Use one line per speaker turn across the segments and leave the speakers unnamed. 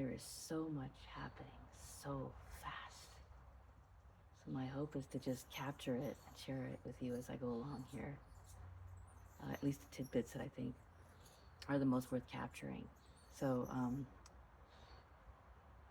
there is so much happening so fast. So my hope is to just capture it and share it with you as I go along here. At least the tidbits that I think are the most worth capturing. So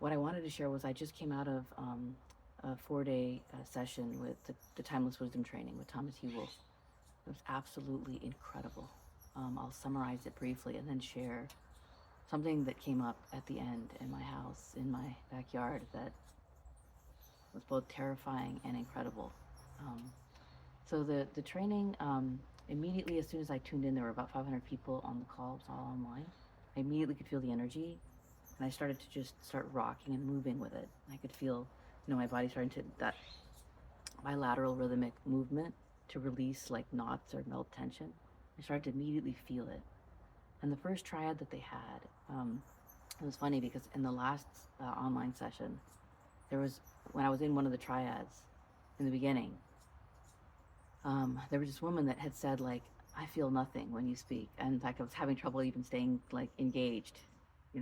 what I wanted to share was I just came out of a 4-day session with the Timeless Wisdom training with Thomas Hubl. It was absolutely incredible. I'll summarize it briefly and then share something that came up at the end in my house, in my backyard, that was both terrifying and incredible. So the training, immediately as soon as I tuned in, there were about 500 people on the call. It was all online. I immediately could feel the energy, and I started to just start rocking and moving with it. I could feel, my body starting to, that bilateral rhythmic movement to release like knots or melt tension. I started to immediately feel it. And the first triad that they had, it was funny because in the last online session, when I was in one of the triads in the beginning, there was this woman that had said, like, I feel nothing when you speak. And in fact, I was having trouble even staying like engaged.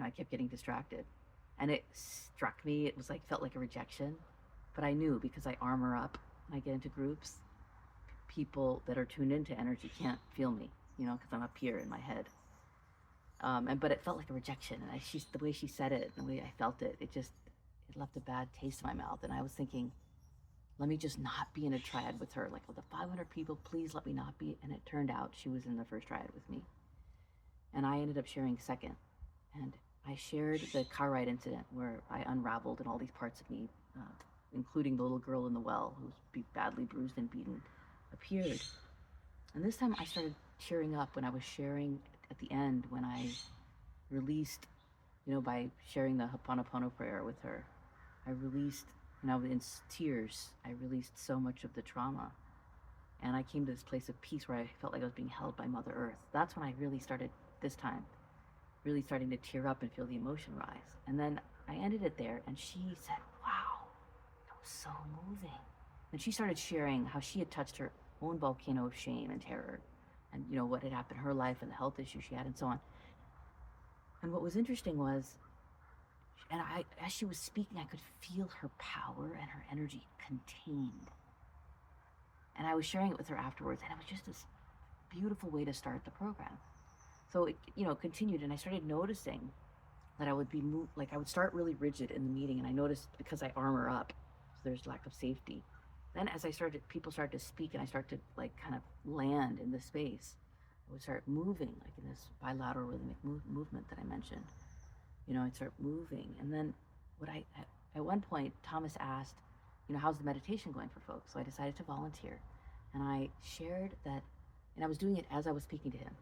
I kept getting distracted. And it struck me, it was like, felt like a rejection. But I knew, because I armor up when I get into groups, people that are tuned into energy can't feel me, because I'm up here in my head. But it felt like a rejection. And the way she said it, the way I felt it, it left a bad taste in my mouth. And I was thinking, let me just not be in a triad with her. Like, with the 500 people, please let me not be. And it turned out she was in the first triad with me. And I ended up sharing second. And I shared the car ride incident where I unraveled and all these parts of me, including the little girl in the well who was badly bruised and beaten, appeared. And this time I started cheering up when I was sharing at the end, when I released, by sharing the Ho'oponopono prayer with her. I released, in tears, I released so much of the trauma. And I came to this place of peace where I felt like I was being held by Mother Earth. That's when I really started, this time, really starting to tear up and feel the emotion rise. And then I ended it there, and she said, wow, that was so moving. And she started sharing how she had touched her own volcano of shame and terror, and what had happened in her life and the health issues she had and so on. And what was interesting was, and as she was speaking, I could feel her power and her energy contained. And I was sharing it with her afterwards, and it was just this beautiful way to start the program. So it, continued, and I started noticing that I would be I would start really rigid in the meeting, and I noticed, because I armor up, so there's lack of safety. Then as people started to speak, and I started to kind of land in the space, I would start moving, like in this bilateral rhythmic movement that I mentioned. I'd start moving, and then at one point, Thomas asked, how's the meditation going for folks? So I decided to volunteer, and I shared that, and I was doing it as I was speaking to him.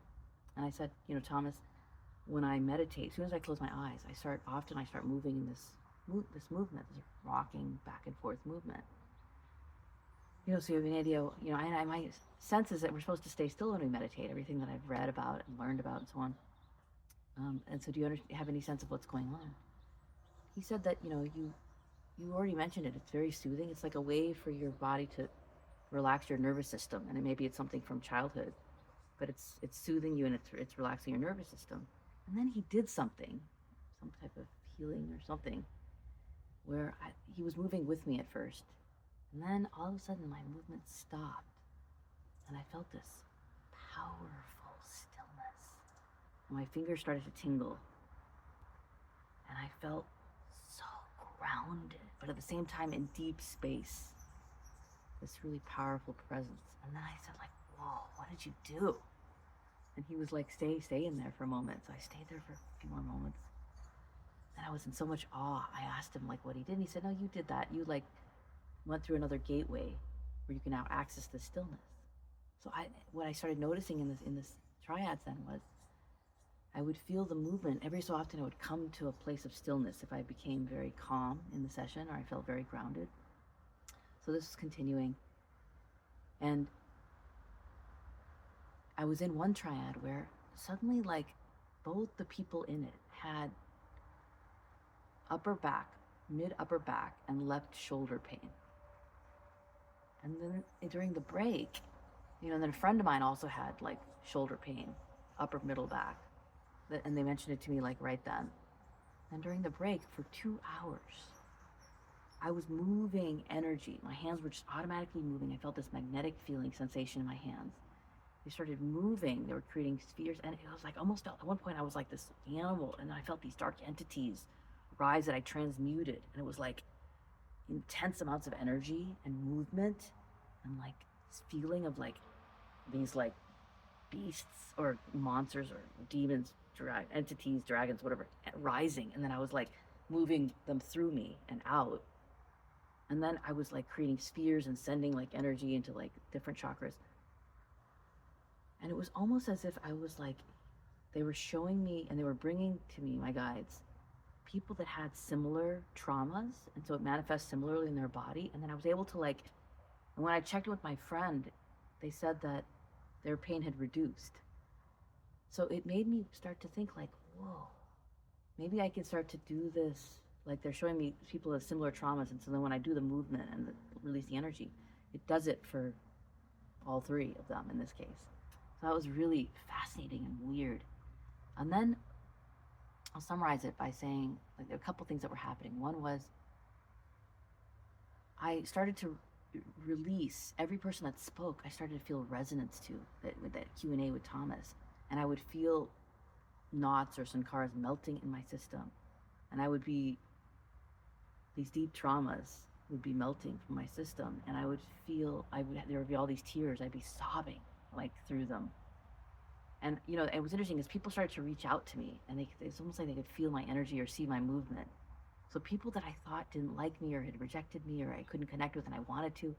And I said, Thomas, when I meditate, as soon as I close my eyes, I start moving in this movement, this rocking back and forth movement. So you have an idea, and my sense is that we're supposed to stay still when we meditate, everything that I've read about and learned about and so on. And so do you have any sense of what's going on? He said that, you already mentioned it. It's very soothing. It's like a way for your body to relax your nervous system. And maybe it's something from childhood, but it's soothing you, and it's relaxing your nervous system. And then he did something, some type of healing or something, where he was moving with me at first. And then all of a sudden my movement stopped, and I felt this powerful stillness. And my fingers started to tingle, and I felt so grounded, but at the same time in deep space, this really powerful presence. And then I said, like, whoa, what did you do? And he was like, stay in there for a moment. So I stayed there for a few more moments. And I was in so much awe. I asked him like what he did, and he said, no, you did that. You went through another gateway where you can now access the stillness. So what I started noticing in this triads then was, I would feel the movement. Every so often I would come to a place of stillness if I became very calm in the session, or I felt very grounded. So this was continuing. And I was in one triad where suddenly, like, both the people in it had upper back, mid upper back, and left shoulder pain. And then during the break, then a friend of mine also had like shoulder pain, upper middle back. And they mentioned it to me like right then. And during the break for 2 hours, I was moving energy. My hands were just automatically moving. I felt this magnetic feeling sensation in my hands. They started moving. They were creating spheres. And it was like almost at one point I was like this animal. And I felt these dark entities rise that I transmuted. And it was like intense amounts of energy and movement and like this feeling of like these like beasts or monsters or demons, entities, dragons, whatever, rising. And then I was like moving them through me and out. And then I was like creating spheres and sending like energy into like different chakras. And it was almost as if I was like, they were showing me and they were bringing to me, my guides, people that had similar traumas. And so it manifests similarly in their body. And then I was able to like, and when I checked with my friend, they said that their pain had reduced. So it made me start to think like, whoa, maybe I can start to do this. Like they're showing me people with similar traumas. And so then when I do the movement and release the energy, it does it for all three of them in this case. So that was really fascinating and weird. And then I'll summarize it by saying like there are a couple things that were happening. One was I started to release every person that spoke. I started to feel resonance to with that Q&A with Thomas. And I would feel knots or sankaras melting in my system. And I would be, these deep traumas would be melting from my system. And I would feel, there would be all these tears. I'd be sobbing like through them. And, you know, it was interesting because people started to reach out to me and it's almost like they could feel my energy or see my movement. So people that I thought didn't like me or had rejected me or I couldn't connect with and I wanted to,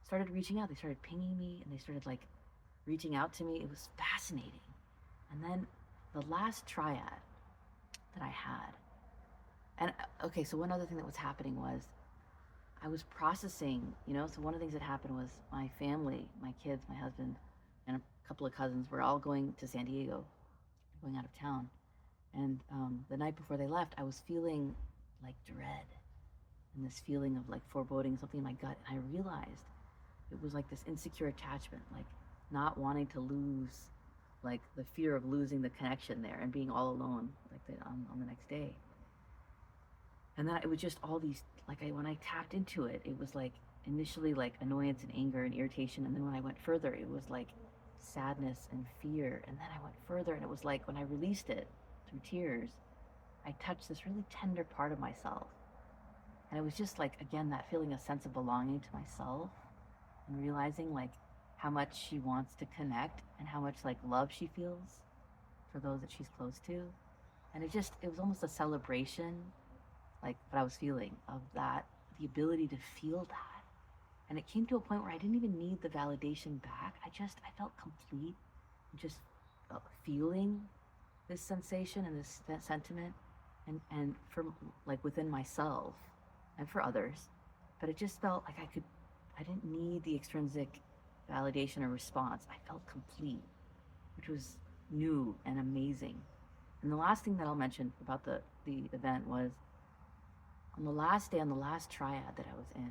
started reaching out. They started pinging me and they started like reaching out to me. It was fascinating. And then the last triad that I had, and okay, so one other thing that was happening was I was processing, you know, so one of the things that happened was my family, my kids, my husband, and a couple of cousins were all going to San Diego, going out of town. And the night before they left, I was feeling like dread and this feeling of like foreboding, something in my gut. And I realized it was like this insecure attachment, like not wanting to lose, like the fear of losing the connection there and being all alone like on the next day. And then it was just all these, like when I tapped into it, it was like initially like annoyance and anger and irritation. And then when I went further, it was like sadness and fear. And then I went further and it was like when I released it through tears, I touched this really tender part of myself. And it was just like, again, that feeling a sense of belonging to myself and realizing like how much she wants to connect and how much like love she feels for those that she's close to. And it was almost a celebration, like what I was feeling of that, the ability to feel that. And it came to a point where I didn't even need the validation back. I felt complete, just feeling this sensation and that sentiment and from like within myself and for others. But it just felt like I didn't need the extrinsic validation or response. I felt complete, which was new and amazing. And the last thing that I'll mention about the event was on the last day, on the last triad that I was in,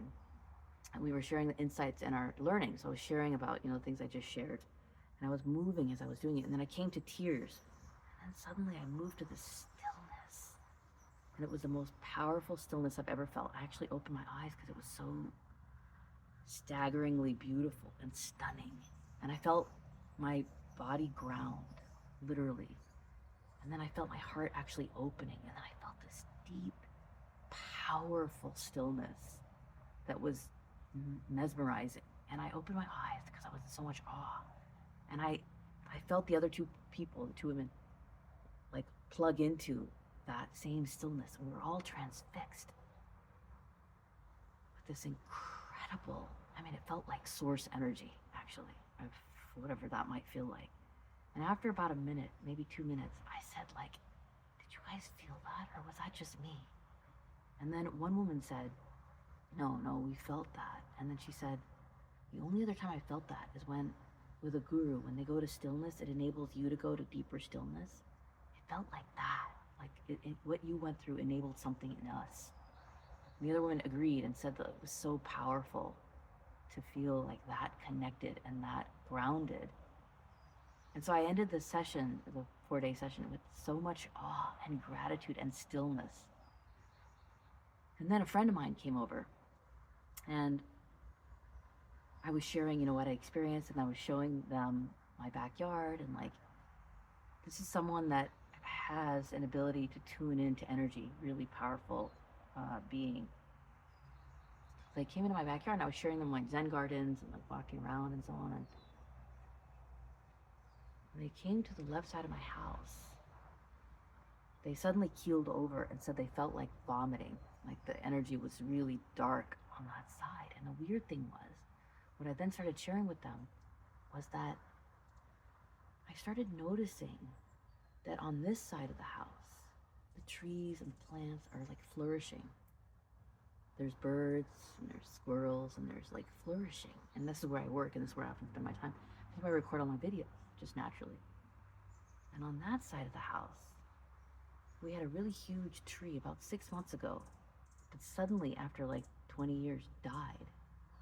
and we were sharing the insights and our learning. So I was sharing about, you know, things I just shared. And I was moving as I was doing it. And then I came to tears. And then suddenly I moved to this stillness. And it was the most powerful stillness I've ever felt. I actually opened my eyes because it was so staggeringly beautiful and stunning. And I felt my body ground, literally. And then I felt my heart actually opening. And then I felt this deep, powerful stillness that was mesmerizing. And I opened my eyes because I was in so much awe. And I felt the other two people, the two women, like plug into that same stillness. And we were all transfixed with this incredible, I mean, it felt like source energy, actually, of whatever that might feel like. And after about a minute, maybe 2 minutes, I said, like, did you guys feel that? Or was that just me? And then one woman said, no, we felt that. And then she said, the only other time I felt that is when, with a guru, when they go to stillness, it enables you to go to deeper stillness. It felt like that. Like what you went through enabled something in us. And the other woman agreed and said that it was so powerful to feel like that connected and that grounded. And so I ended the session, the 4-day session, with so much awe and gratitude and stillness. And then a friend of mine came over, and I was sharing, what I experienced, and I was showing them my backyard, and like, this is someone that has an ability to tune into energy, really powerful being. They came into my backyard, and I was sharing them like Zen gardens and like walking around and so on. And when they came to the left side of my house, they suddenly keeled over and said they felt like vomiting, like the energy was really dark on that side. And the weird thing was, what I then started sharing with them was that I started noticing that on this side of the house, the trees and plants are like flourishing. There's birds and there's squirrels and there's like flourishing. And this is where I work, and this is where I often spend my time. This is where I record all my videos, just naturally. And on that side of the house, we had a really huge tree about 6 months ago that suddenly, after like 20 years, died.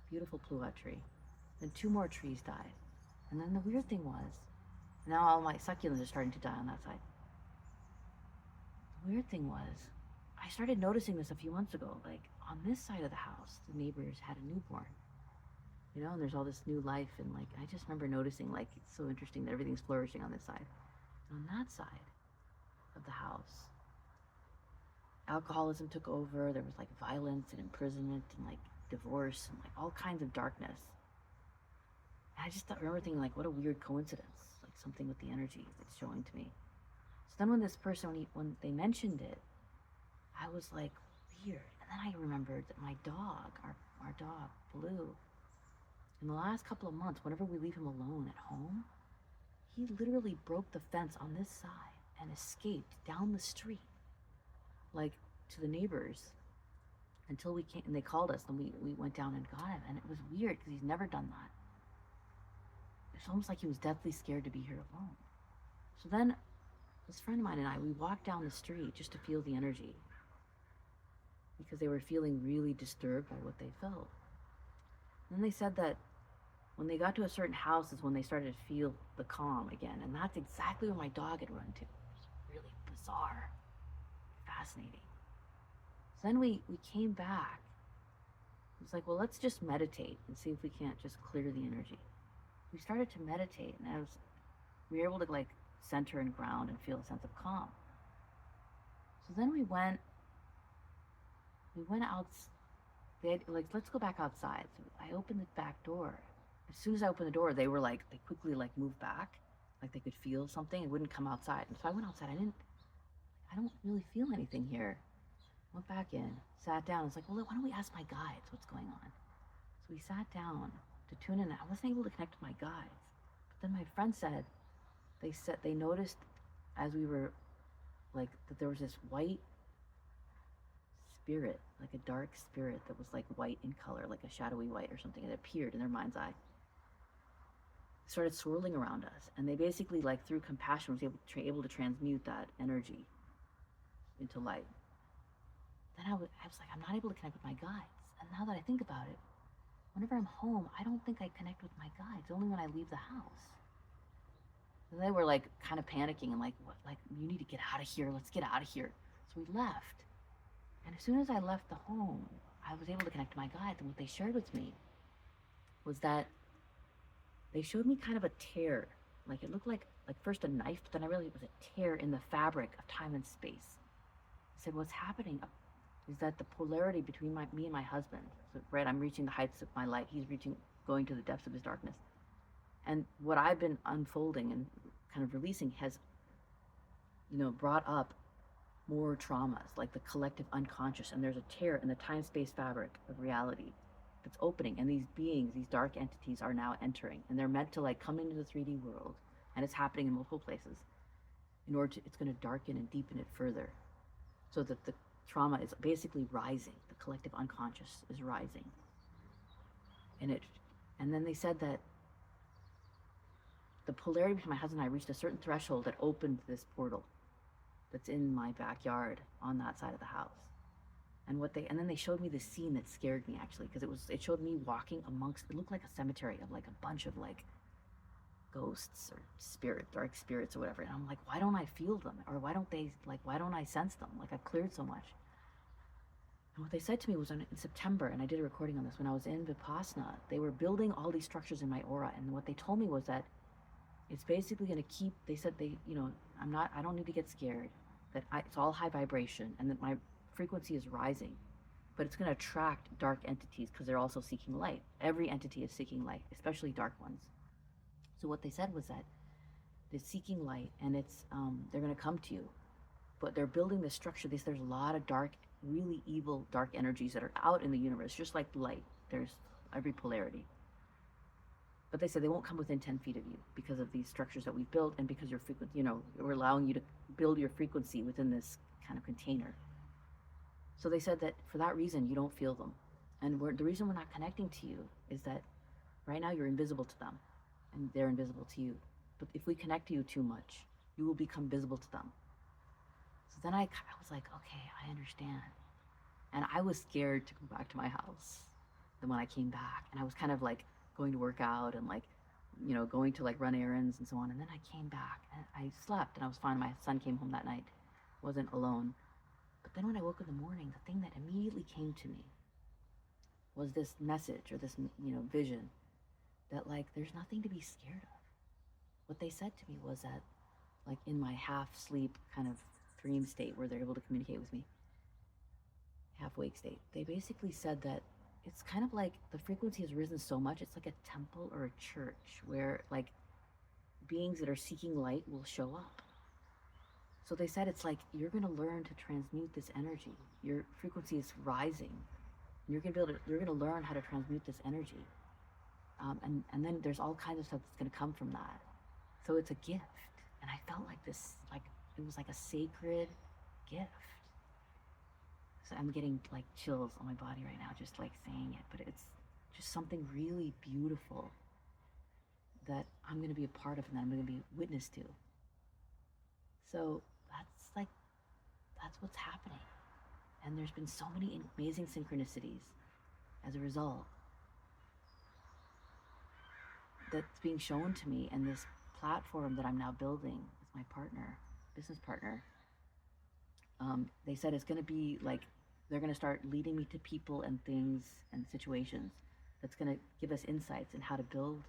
Beautiful pluot tree. Then 2 more trees died. And then the weird thing was, now all my succulents are starting to die on that side. The weird thing was, I started noticing this a few months ago. Like, on this side of the house, the neighbors had a newborn. And there's all this new life, and like, I just remember noticing, like, it's so interesting that everything's flourishing on this side. And on that side of the house, alcoholism took over. There was like violence and imprisonment and like divorce and like all kinds of darkness. And I just remember thinking, like, what a weird coincidence, like something with the energy that's showing to me. So then when this person, when they mentioned it, I was like, weird. And then I remembered that my dog, our dog, Blue, in the last couple of months, whenever we leave him alone at home, he literally broke the fence on this side and escaped down the street, like to the neighbors, until we came, and they called us, and we went down and got him. And it was weird because he's never done that. It's almost like he was deathly scared to be here alone. So then this friend of mine and I, we walked down the street just to feel the energy, because they were feeling really disturbed by what they felt. And then they said that when they got to a certain house is when they started to feel the calm again. And that's exactly where my dog had run to. It was really bizarre, fascinating. So then we came back. It was like, well, let's just meditate and see if we can't just clear the energy. We started to meditate, and we were able to like center and ground and feel a sense of calm. So then we went out. They had, like, let's go back outside. So I opened the back door. As soon as I opened the door, they quickly like moved back, like they could feel something and wouldn't come outside. And so I went outside. I don't really feel anything here. Went back in, sat down. I was like, well, why don't we ask my guides what's going on? So we sat down to tune in. I wasn't able to connect with my guides. But then my friend said they noticed as we were like that there was this white spirit, like a dark spirit that was like white in color, like a shadowy white or something. It appeared in their mind's eye. It started swirling around us, and they basically, like through compassion, was able to transmute that energy into light. Then I was like, I'm not able to connect with my guides. And now that I think about it, whenever I'm home, I don't think I connect with my guides, only when I leave the house. And they were like kind of panicking and like, what, like, you need to get out of here. Let's get out of here. So we left. And as soon as I left the home, I was able to connect to my guides. And what they shared with me was that they showed me kind of a tear. Like it looked like first a knife, but then I realized it was a tear in the fabric of time and space. I said, what's happening is that the polarity between me and my husband, so, right, I'm reaching the heights of my light. He's going to the depths of his darkness. And what I've been unfolding and kind of releasing has, brought up more traumas, like the collective unconscious. And there's a tear in the time-space fabric of reality that's opening. And these beings, these dark entities are now entering. And they're meant to like come into the 3D world. And it's happening in multiple places. It's going to darken and deepen it further. So that the trauma is basically rising. The collective unconscious is rising. And then they said that the polarity between my husband and I reached a certain threshold that opened this portal that's in my backyard on that side of the house. And then they showed me this scene that scared me, actually, because it showed me walking amongst, it looked like a cemetery of like a bunch of like ghosts or dark spirits or whatever. And I'm like, why don't I feel them? Or why don't I sense them? Like, I've cleared so much. And what they said to me was in September, and I did a recording on this, when I was in Vipassana, they were building all these structures in my aura. And what they told me was that it's basically going to keep, they said I don't need to get scared, that it's all high vibration and that my frequency is rising, but it's going to attract dark entities because they're also seeking light. Every entity is seeking light, especially dark ones. So what they said was that they're seeking light, and they're going to come to you, but they're building this structure. There's a lot of dark, really evil dark energies that are out in the universe, just like light. There's every polarity. But they said they won't come within 10 feet of you because of these structures that we've built, and because your frequency, we're allowing you to build your frequency within this kind of container. So they said that for that reason, you don't feel them. And the reason we're not connecting to you is that right now you're invisible to them, and they're invisible to you. But if we connect to you too much, you will become visible to them. So then I was like, okay, I understand. And I was scared to go back to my house. Then when I came back, and I was kind of like going to work out and going to like run errands and so on. And then I came back and I slept and I was fine. My son came home that night, wasn't alone. But then when I woke in the morning, the thing that immediately came to me was this message or this, vision that like, there's nothing to be scared of. What they said to me was that, like, in my half sleep kind of dream state where they're able to communicate with me, half wake state, they basically said that it's kind of like the frequency has risen so much, it's like a temple or a church where like beings that are seeking light will show up. So they said it's like you're going to learn to transmute this energy. Your frequency is rising. You're going to learn how to transmute this energy. And then there's all kinds of stuff that's going to come from that. So it's a gift. And I felt like this, like it was like a sacred gift. So I'm getting like chills on my body right now, just like saying it, but it's just something really beautiful that I'm going to be a part of and that I'm going to be witness to. So that's what's happening. And there's been so many amazing synchronicities as a result that's being shown to me, and this platform that I'm now building with my business partner, they said it's going to be like, they're going to start leading me to people and things and situations that's going to give us insights in how to build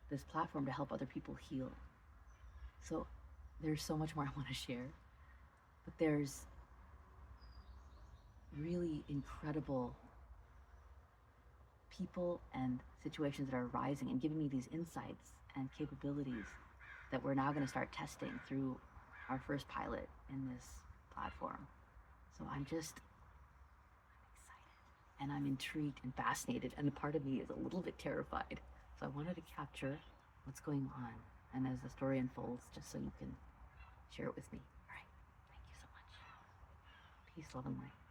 this platform to help other people heal. So there's so much more I want to share, but there's really incredible people and situations that are arising and giving me these insights and capabilities that we're now going to start testing through our first pilot in this platform. So I'm excited, and I'm intrigued and fascinated, and a part of me is a little bit terrified. So I wanted to capture what's going on, and as the story unfolds, just so you can share it with me. All right, thank you so much. Peace, love, and light.